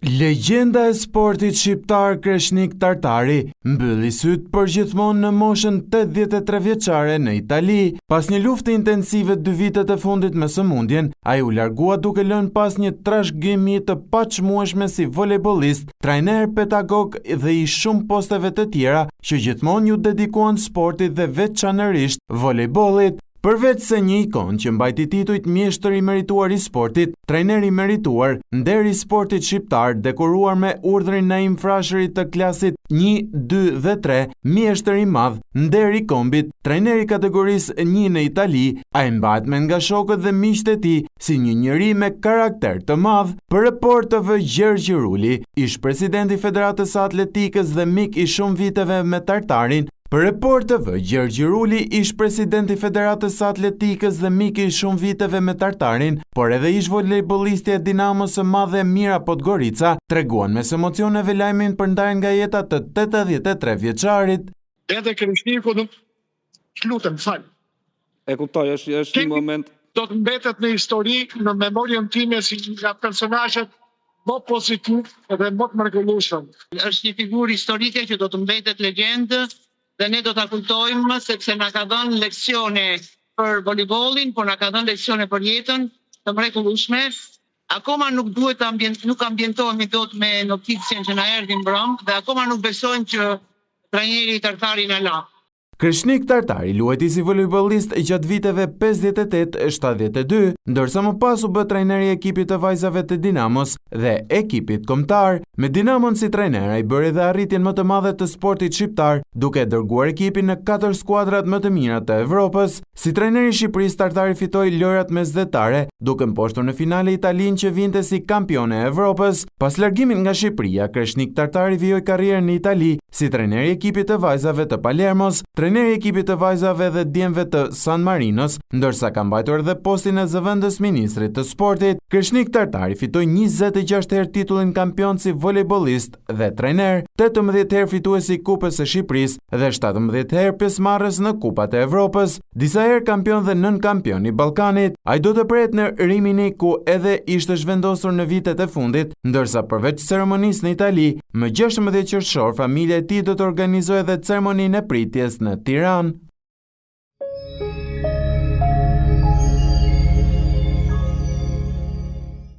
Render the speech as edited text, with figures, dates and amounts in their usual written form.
Legjenda e sportit shqiptar Kreshnik Tartari mbylli syt përgjithmonë në moshën 83 vjeçare në Itali. Pas një lufte intensive 2 vitet e fundit me sëmundjen, ai u largua duke lënë pas një trashëgimi të paçmueshme si volejbolist, trajner, pedagog dhe i shumë posteve të tjera që gjithmonë ju dedikuan sportit dhe veçanërisht volejbollit. Përveç se një ikon që mbajti titujt mjeshtër i merituar i sportit, trajner i merituar, nder i sportit shqiptar, dekoruar me urdhrin Naim Frashëri të klasit 1, 2 dhe 3, mjeshtër i madh, nder i kombit, trajner i kategorisë 1 në Itali, ai mbahet me nga shokët dhe miqtë e tij si një njeri me karakter të madh. Për Report TV, Gjergj Ruli, ish presidenti i Federatës së Atletikës dhe mik i shumë viteve me Tartarin. Për Report TV, Gjergj Ruli, ish presidenti i Federatës së Atletikës dhe mik i shumë viteve me Tartarin, por edhe ish volejbollisti e Dinamos së madhe Mira Podgorica, treguan mes emocioneve lajmin për ndarjen nga jeta të 83 vjeçarit. Edhe Kreshniku lutem fal. E kuptoj, është një moment. Do të mbetet në histori, në memorien time si nga personazhet më pozitiv dhe më të mrekullueshëm. Është një figurë historike që do të mbetet legjendë dhe ne do ta kujtojmë sepse na ka dhënë leksione për volejbollin, por na ka dhënë leksione për jetën të mrekullueshme. Akoma nuk duhet nuk ambientohemi dot me noticën që na erdhi mbrëm dhe akoma nuk besojmë që trajneri Tartari na la. Kreshnik Tartari luajti si volejbollist gjatë viteve 58-72, ndërsa më pas u bë trajner i ekipit të vajzave të Dinamos dhe ekipit kombëtar. Me Dinamon si trajner ai bëri dhe arritjen më të madhe të sportit shqiptar, duke dërguar ekipin në 4 skuadrat më të mira të Evropës. Si trajner i Shqipërisë, Tartari fitoi lojrat mesdhetare, duke mposhtur në finale Italinë që vinte si kampione e Evropës. Pas largimit nga Shqipëria, Kreshnik Tartari vijoi karrierën në Itali si trajner i ekipit të vajzave të Palermos, trajner i ekipit të vajzave dhe djemve të San Marinos, ndërsa ka mbajtur edhe postin e zëvendës ministrit të sportit. Kreshnik Tartari fitoi 26 herë titullin kampion si volejbolist dhe trajner, 18 herë fituesi i Kupës së Shqipërisë dhe 17 herë pjesëmarrës në Kupat e Evropës, disa herë kampion dhe nën kampion i Ballkanit. Ai do të pret në Rimini ku edhe ishte zhvendosur në vitet e fundit, ndërsa përveç ceremonisë në Itali, më 16 qershor familja e tij do të organizojë edhe ceremoninë e pritjes në Tiranë.